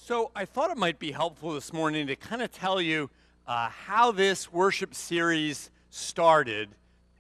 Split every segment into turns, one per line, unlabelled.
So I thought it might be helpful this morning to kind of tell you how this worship series started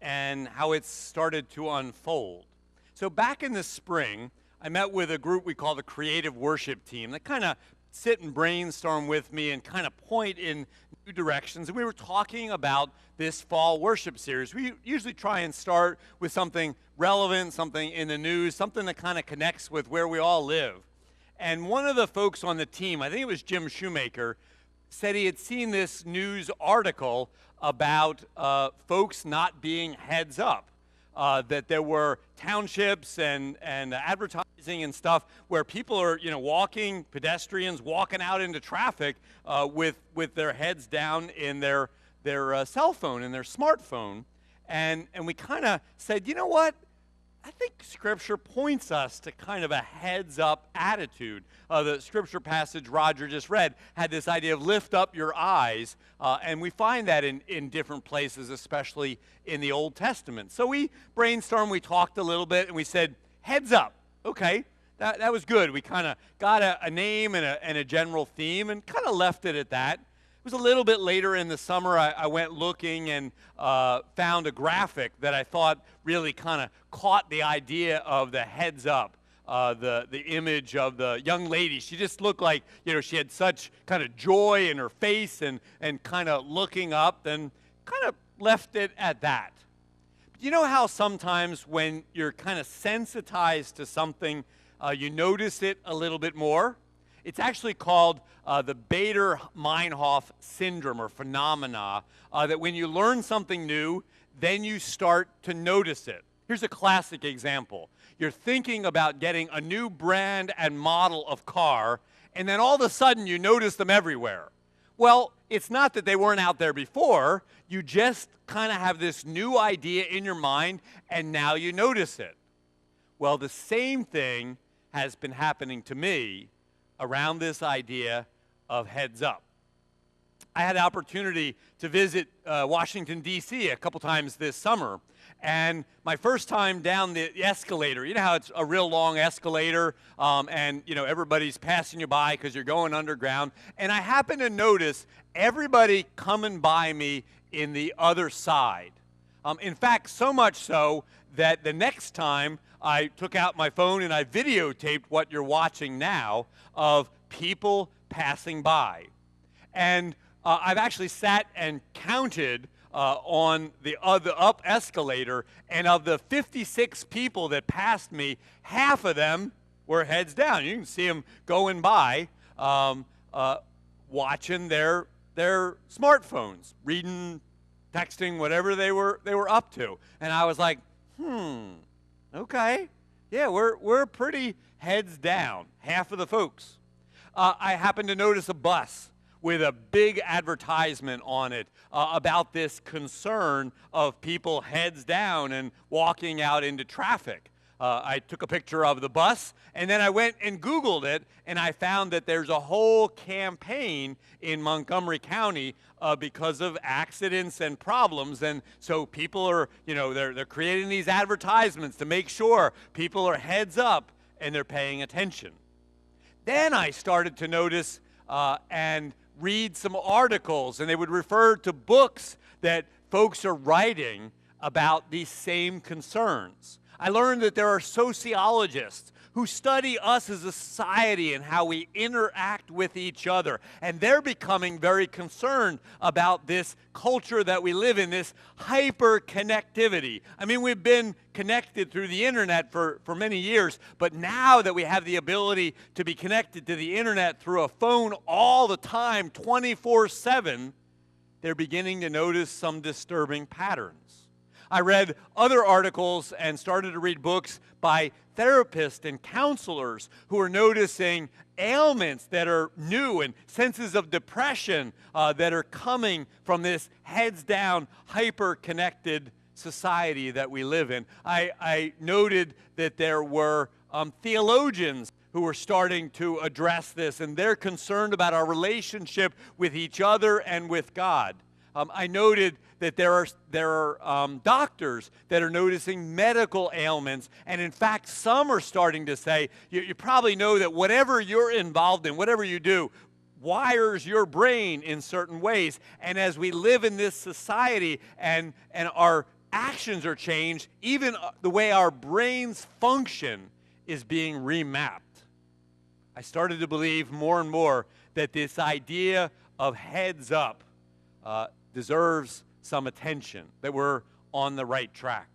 and how it's started to unfold. So back in the spring, I met with a group we call the Creative Worship Team that kind of sit and brainstorm with me and kind of point in new directions. And we were talking about this fall worship series. We usually try and start with something relevant, something in the news, something that kind of connects with where we all live. And one of the folks on the team, I think it was Jim Shoemaker, said he had seen this news article about folks not being heads up, that there were townships and advertising and stuff where people are, walking, pedestrians walking out into traffic with their heads down in their cell phone, in their smartphone. And we kind of said, you know what? I think Scripture points us to kind of a heads-up attitude. The Scripture passage Roger just read had this idea of lift up your eyes, and we find that in different places, especially in the Old Testament. So we brainstormed, we talked a little bit, and we said, heads up. Okay, that was good. We kind of got a name and a general theme and kind of left it at that. It was a little bit later in the summer, I went looking and found a graphic that I thought really kind of caught the idea of the heads up, the image of the young lady. She just looked like, she had such kind of joy in her face and kind of looking up, and kind of left it at that. But you know how sometimes when you're kind of sensitized to something, you notice it a little bit more? It's actually called the Bader-Meinhof syndrome or phenomena, that when you learn something new, then you start to notice it. Here's a classic example. You're thinking about getting a new brand and model of car, and then all of a sudden you notice them everywhere. Well, it's not that they weren't out there before. You just kind of have this new idea in your mind, and now you notice it. Well, the same thing has been happening to me around this idea of heads up. I had the opportunity to visit Washington, D.C. a couple times this summer. And my first time down the escalator, you know how it's a real long escalator, and everybody's passing you by because you're going underground. And I happened to notice everybody coming by me in the other side. In fact, so much so that the next time I took out my phone and I videotaped what you're watching now of people passing by. And I've actually sat and counted on the up escalator, and of the 56 people that passed me, half of them were heads down. You can see them going by, watching their smartphones, reading, texting, whatever they were up to. And I was like, okay, yeah, we're pretty heads down, half of the folks. I happened to notice a bus with a big advertisement on it about this concern of people heads down and walking out into traffic. I took a picture of the bus, and then I went and Googled it, and I found that there's a whole campaign in Montgomery County because of accidents and problems. And so people are, they're creating these advertisements to make sure people are heads up and they're paying attention. Then I started to notice and read some articles, and they would refer to books that folks are writing about these same concerns. I learned that there are sociologists who study us as a society and how we interact with each other. And they're becoming very concerned about this culture that we live in, this hyper-connectivity. I mean, we've been connected through the internet for many years, but now that we have the ability to be connected to the internet through a phone all the time, 24/7, they're beginning to notice some disturbing patterns. I read other articles and started to read books by therapists and counselors who are noticing ailments that are new and senses of depression that are coming from this heads-down, hyper-connected society that we live in. I noted that there were theologians who were starting to address this, and they're concerned about our relationship with each other and with God. I noted that there are doctors that are noticing medical ailments, and in fact, some are starting to say, you probably know that whatever you're involved in, whatever you do, wires your brain in certain ways. And as we live in this society and our actions are changed, even the way our brains function is being remapped. I started to believe more and more that this idea of heads up deserves some attention, that we're on the right track.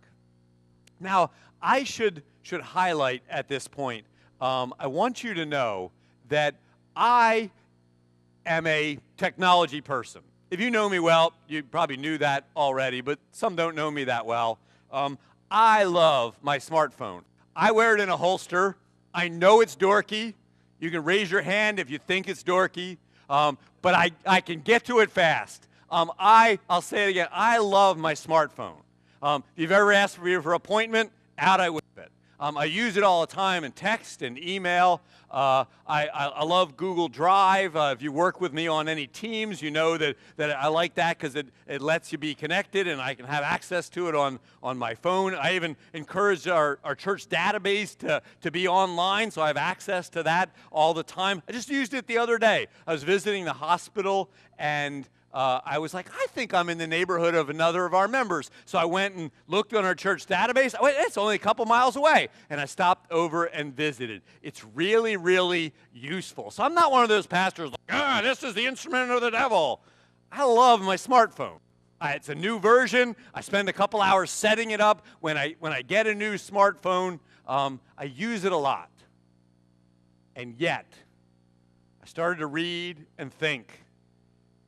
Now, I should highlight at this point, I want you to know that I am a technology person. If you know me well, you probably knew that already, but some don't know me that well. I love my smartphone. I wear it in a holster. I know it's dorky. You can raise your hand if you think it's dorky, but I can get to it fast. I'll say it again. I love my smartphone. If you've ever asked me for an appointment, out I whip it. I use it all the time in text and email. I love Google Drive. If you work with me on any teams, you know that I like that because it lets you be connected and I can have access to it on my phone. I even encourage our church database to be online, so I have access to that all the time. I just used it the other day. I was visiting the hospital and I was like, I think I'm in the neighborhood of another of our members. So I went and looked on our church database. I went, it's only a couple miles away. And I stopped over and visited. It's really, really useful. So I'm not one of those pastors like, this is the instrument of the devil. I love my smartphone. It's a new version. I spend a couple hours setting it up. When I get a new smartphone, I use it a lot. And yet, I started to read and think,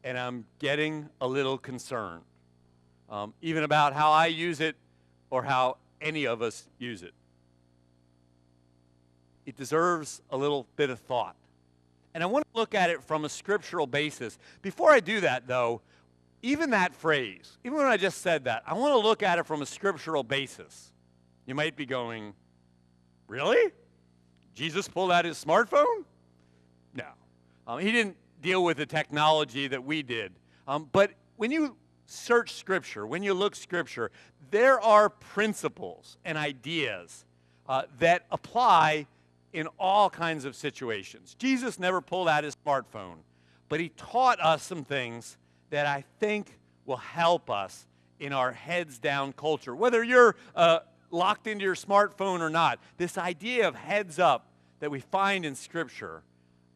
and I'm getting a little concerned, even about how I use it or how any of us use it. It deserves a little bit of thought. And I want to look at it from a scriptural basis. Before I do that, though, even that phrase, even when I just said that, I want to look at it from a scriptural basis. You might be going, really? Jesus pulled out his smartphone? No. He didn't deal with the technology that we did. But when you search Scripture, when you look Scripture, there are principles and ideas that apply in all kinds of situations. Jesus never pulled out his smartphone, but he taught us some things that I think will help us in our heads-down culture. Whether you're locked into your smartphone or not, this idea of heads up that we find in Scripture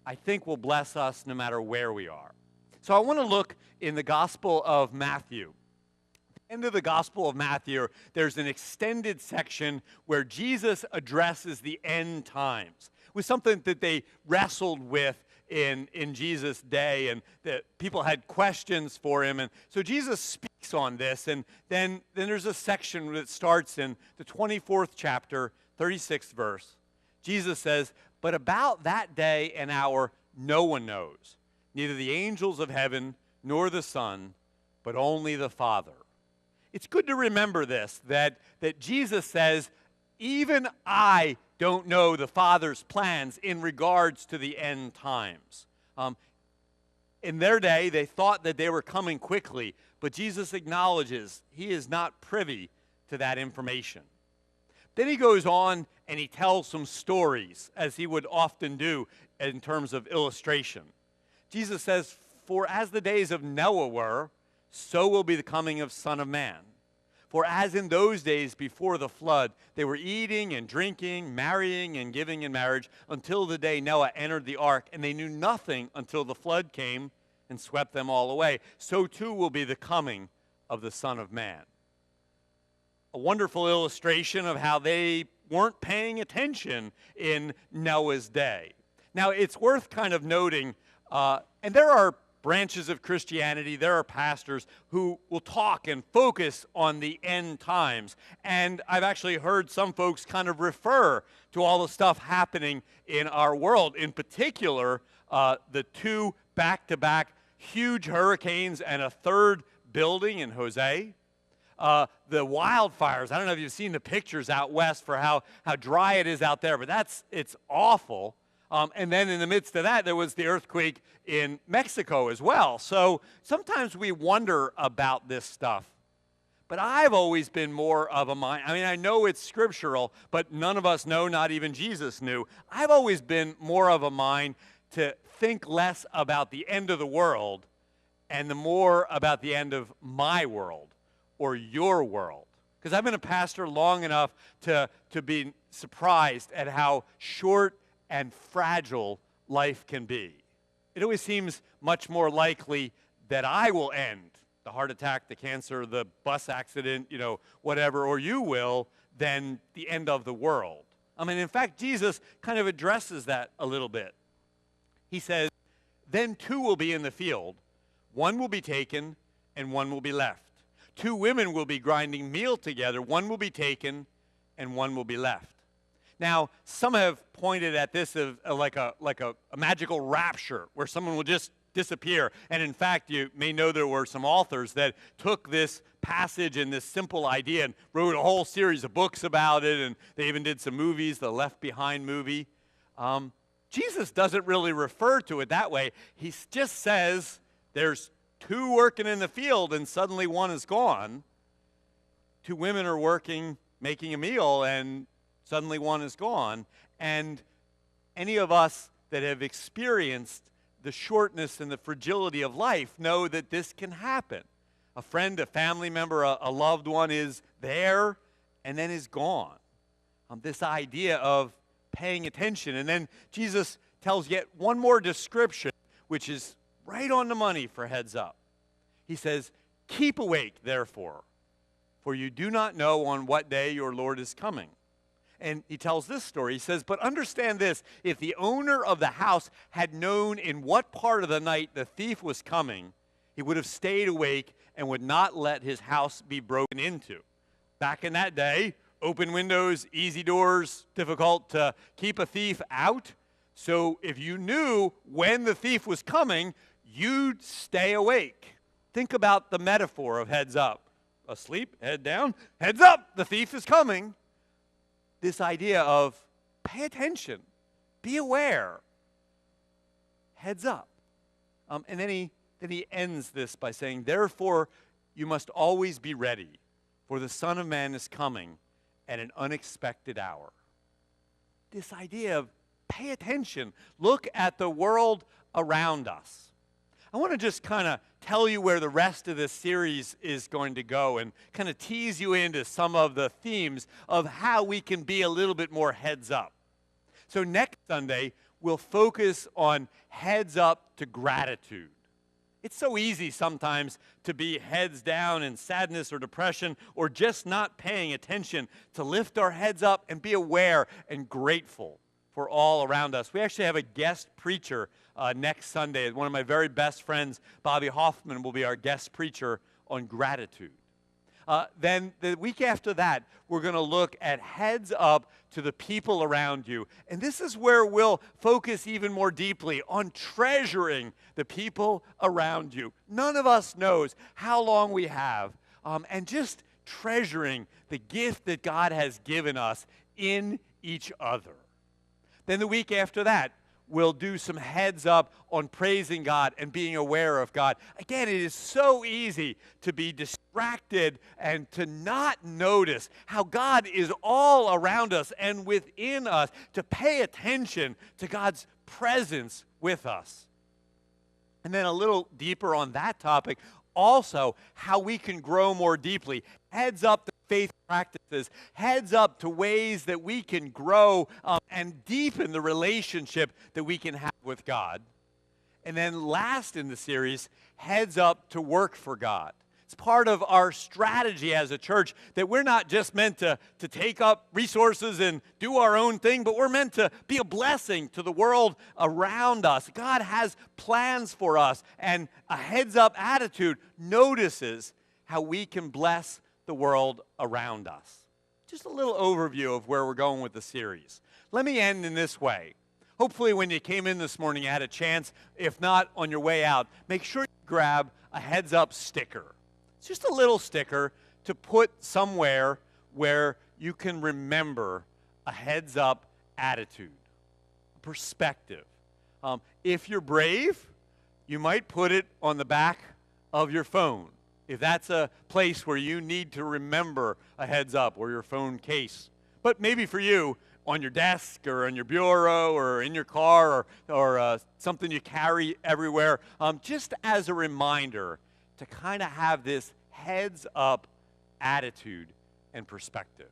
I think will bless us no matter where we are. So I want to look in the Gospel of Matthew. At the end of the Gospel of Matthew, there's an extended section where Jesus addresses the end times. It was something that they wrestled with in Jesus' day, and that people had questions for him. And so Jesus speaks on this, and then there's a section that starts in the 24th chapter, 36th verse. Jesus says, "But about that day and hour no one knows, neither the angels of heaven nor the Son, but only the Father." It's good to remember this, that Jesus says, even I don't know the Father's plans in regards to the end times. In their day, they thought that they were coming quickly, but Jesus acknowledges he is not privy to that information. Then he goes on and he tells some stories, as he would often do in terms of illustration. Jesus says, "For as the days of Noah were, so will be the coming of Son of Man. For as in those days before the flood, they were eating and drinking, marrying and giving in marriage, until the day Noah entered the ark, and they knew nothing until the flood came and swept them all away. So too will be the coming of the Son of Man." A wonderful illustration of how they weren't paying attention in Noah's day. Now, it's worth kind of noting, and there are branches of Christianity, there are pastors who will talk and focus on the end times. And I've actually heard some folks kind of refer to all the stuff happening in our world. In particular, the two back-to-back huge hurricanes and a third building in Jose. The wildfires. I don't know if you've seen the pictures out west for how dry it is out there, but it's awful. And then in the midst of that, there was the earthquake in Mexico as well. So sometimes we wonder about this stuff. But I've always been more of a mind. I mean, I know it's scriptural, but none of us know, not even Jesus knew. I've always been more of a mind to think less about the end of the world and the more about the end of my world or your world. Because I've been a pastor long enough to be surprised at how short and fragile life can be. It always seems much more likely that I will end the heart attack, the cancer, the bus accident, whatever, or you will, than the end of the world. I mean, in fact, Jesus kind of addresses that a little bit. He says, then two will be in the field. One will be taken and one will be left. Two women will be grinding meal together. One will be taken and one will be left. Now, some have pointed at this as like a magical rapture where someone will just disappear. And in fact, you may know there were some authors that took this passage and this simple idea and wrote a whole series of books about it, and they even did some movies, the Left Behind movie. Jesus doesn't really refer to it that way. He just says there's two working in the field and suddenly one is gone. Two women are working, making a meal, and suddenly one is gone. And any of us that have experienced the shortness and the fragility of life know that this can happen. A friend, a family member, a loved one is there and then is gone. This idea of paying attention. And then Jesus tells yet one more description, which is right on the money for heads up. He says, keep awake, therefore, for you do not know on what day your Lord is coming. And he tells this story. He says, but understand this, if the owner of the house had known in what part of the night the thief was coming, he would have stayed awake and would not let his house be broken into. Back in that day, open windows, easy doors, difficult to keep a thief out. So if you knew when the thief was coming, you'd stay awake. Think about the metaphor of heads up. Asleep, head down, heads up, the thief is coming. This idea of pay attention, be aware, heads up. And then he ends this by saying, therefore, you must always be ready, for the Son of Man is coming at an unexpected hour. This idea of pay attention, look at the world around us. I want to just kind of tell you where the rest of this series is going to go and kind of tease you into some of the themes of how we can be a little bit more heads up. So next Sunday, we'll focus on heads up to gratitude. It's so easy sometimes to be heads down in sadness or depression or just not paying attention, to lift our heads up and be aware and grateful for all around us. We actually have a guest preacher next Sunday. One of my very best friends, Bobby Hoffman, will be our guest preacher on gratitude. Then the week after that, we're going to look at heads up to the people around you. And this is where we'll focus even more deeply on treasuring the people around you. None of us knows how long we have, and just treasuring the gift that God has given us in each other. Then the week after that, we'll do some heads up on praising God and being aware of God. Again, it is so easy to be distracted and to not notice how God is all around us and within us, to pay attention to God's presence with us. And then a little deeper on that topic, also how we can grow more deeply. Heads up to faith practices, heads up to ways that we can grow and deepen the relationship that we can have with God. And then last in the series, heads up to work for God. It's part of our strategy as a church that we're not just meant to take up resources and do our own thing, but we're meant to be a blessing to the world around us. God has plans for us, and a heads-up attitude notices how we can bless the world around us. Just a little overview of where we're going with the series. Let me end in this way. Hopefully when you came in this morning, you had a chance. If not, on your way out, make sure you grab a heads-up sticker. It's just a little sticker to put somewhere where you can remember a heads-up attitude. perspective. If you're brave, you might put it on the back of your phone. If that's a place where you need to remember a heads up, or your phone case. But maybe for you, on your desk or on your bureau or in your car or something you carry everywhere, just as a reminder to kind of have this heads up attitude and perspective.